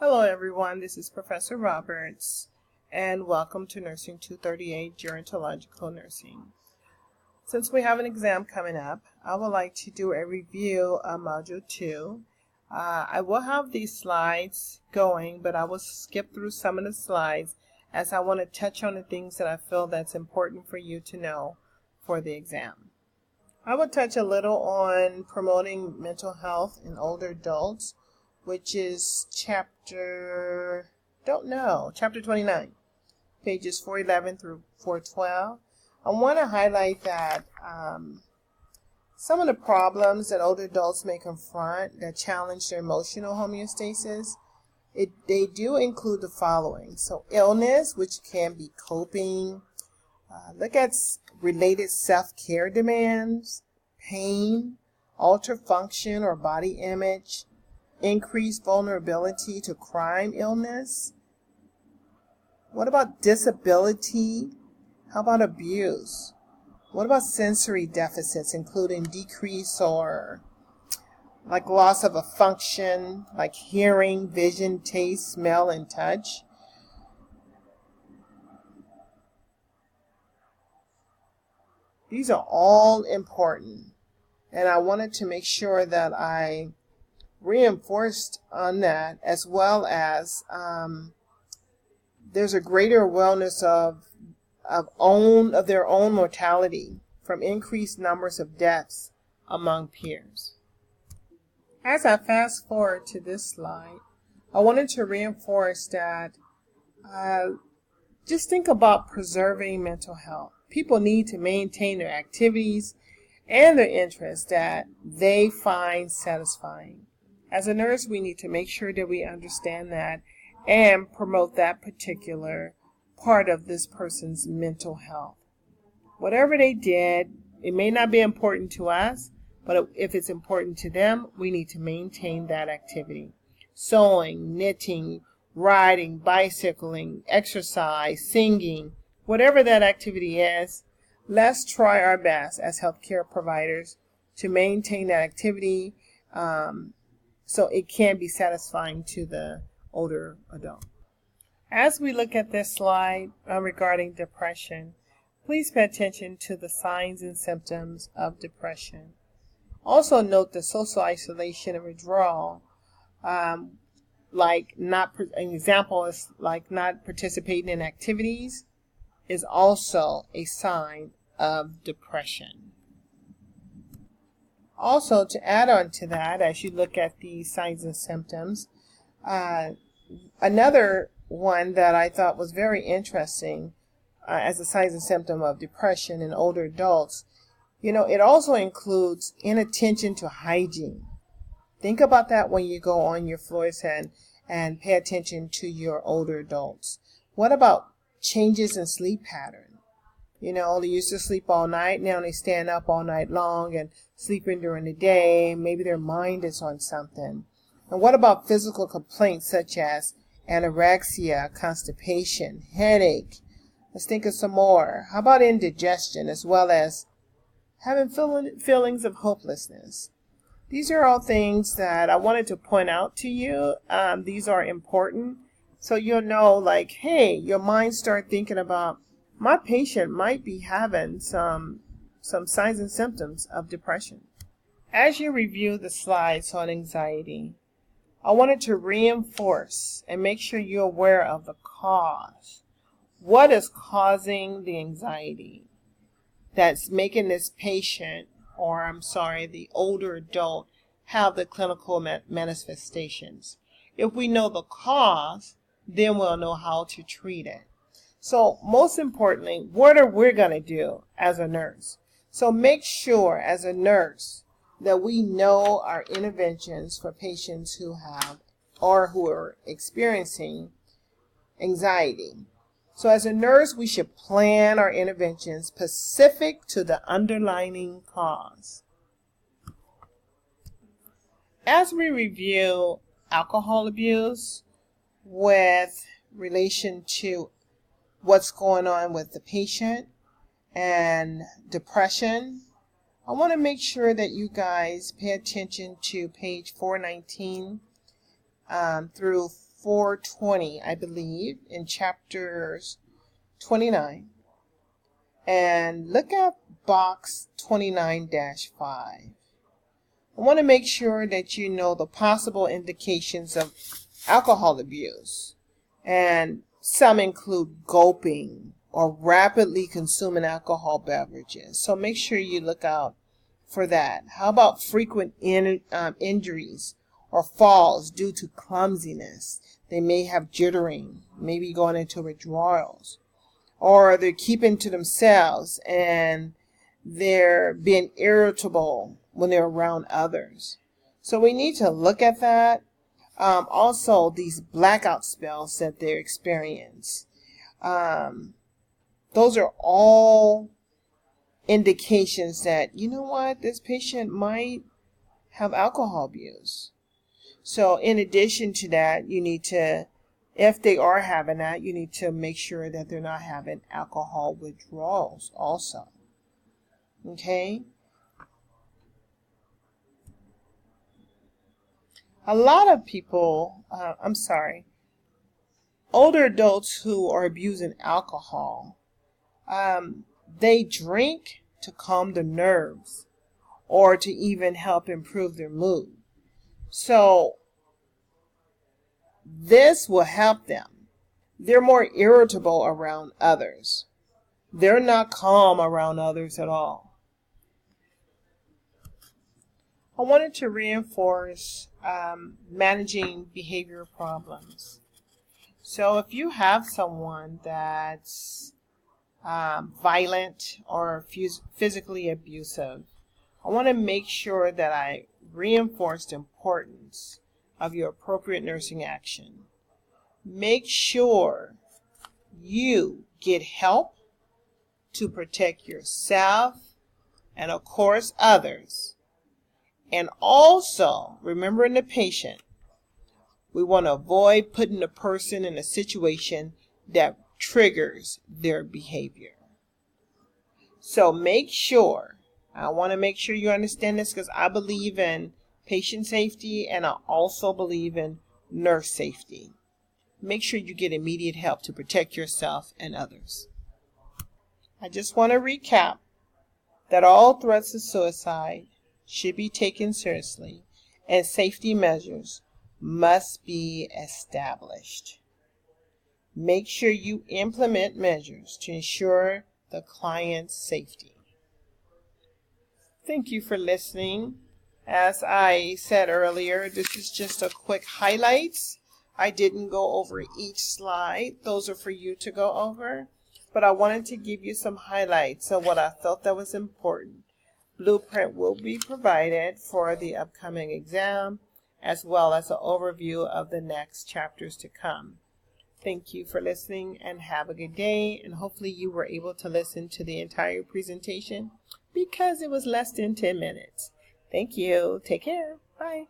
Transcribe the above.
Hello everyone, this is Professor Roberts and welcome to Nursing 238 Gerontological Nursing. Since we have an exam coming up, I would like to do a review of Module 2. I will have these slides going, but I will skip through some of the slides as I want to touch on the things that I feel that's important for you to know for the exam. I will touch a little on promoting mental health in older adults, which is chapter 29, pages 411 through 412. I want to highlight that some of the problems that older adults may confront that challenge their emotional homeostasis, they do include the following. So illness, which can be coping. Look at related self-care demands, pain, altered function or body image, increased vulnerability to crime, illness. What about disability? How about abuse? What about sensory deficits, including decrease or like loss of a function, like hearing, vision, taste, smell, and touch? These are all important, and I wanted to make sure that I reinforced on that, as well as there's a greater awareness of their own mortality from increased numbers of deaths among peers. As I fast forward to this slide, I wanted to reinforce that just think about preserving mental health. People need to maintain their activities and their interests that they find satisfying. As a nurse, we need to make sure that we understand that and promote that particular part of this person's mental health. Whatever they did, it may not be important to us, but if it's important to them, we need to maintain that activity. Sewing, knitting, riding, bicycling, exercise, singing, whatever that activity is, let's try our best as healthcare providers to maintain that activity so it can be satisfying to the older adult. As we look at this slide regarding depression, please pay attention to the signs and symptoms of depression. Also note the social isolation and withdrawal. An example is like not participating in activities is also a sign of depression. Also, to add on to that, as you look at the signs and symptoms, another one that I thought was very interesting as a signs and symptom of depression in older adults, it also includes inattention to hygiene. Think about that when you go on your floors and pay attention to your older adults. What about changes in sleep pattern? They used to sleep all night. Now they stand up all night long and sleeping during the day. Maybe their mind is on something. And what about physical complaints such as anorexia, constipation, headache? Let's think of some more. How about indigestion, as well as having feelings of hopelessness? These are all things that I wanted to point out to you. These are important. So you'll know, hey, your mind start thinking about, my patient might be having some signs and symptoms of depression. As you review the slides on anxiety, I wanted to reinforce and make sure you're aware of the cause. What is causing the anxiety that's making this patient, the older adult, have the clinical manifestations? If we know the cause, then we'll know how to treat it. So most importantly, what are we going to do as a nurse? So make sure as a nurse that we know our interventions for patients who have or who are experiencing anxiety. So as a nurse, we should plan our interventions specific to the underlying cause. As we review alcohol abuse with relation to what's going on with the patient and depression, I want to make sure that you guys pay attention to page 419 through 420, I believe, in chapters 29. And look at box 29-5. I want to make sure that you know the possible indications of alcohol abuse. And some include gulping or rapidly consuming alcohol beverages. So make sure you look out for that. How about frequent injuries or falls due to clumsiness? They may have jittering, maybe going into withdrawals. Or they're keeping to themselves and they're being irritable when they're around others. So we need to look at that. Also, these blackout spells that they experience. Those are all indications that, you know what, this patient might have alcohol abuse. So in addition to that, you need to, if they are having that, you need to make sure that they're not having alcohol withdrawals also. Okay? A lot of people, older adults who are abusing alcohol, they drink to calm their nerves or to even help improve their mood. So this will help them. They're more irritable around others. They're not calm around others at all. I wanted to reinforce managing behavior problems. So if you have someone that's violent or physically abusive, I want to make sure that I reinforce the importance of your appropriate nursing action. Make sure you get help to protect yourself and, of course, others. And also, remembering the patient, we want to avoid putting the person in a situation that triggers their behavior. So make sure, I want to make sure you understand this because I believe in patient safety and I also believe in nurse safety. Make sure you get immediate help to protect yourself and others. I just want to recap that all threats of suicide should be taken seriously and safety measures must be established. Make sure you implement measures to ensure the client's safety. Thank you for listening. As I said earlier, this is just a quick highlights. I didn't go over each slide. Those are for you to go over. But I wanted to give you some highlights of what I felt that was important. Blueprint will be provided for the upcoming exam, as well as an overview of the next chapters to come. Thank you for listening and have a good day. And hopefully you were able to listen to the entire presentation because it was less than 10 minutes. Thank you. Take care. Bye.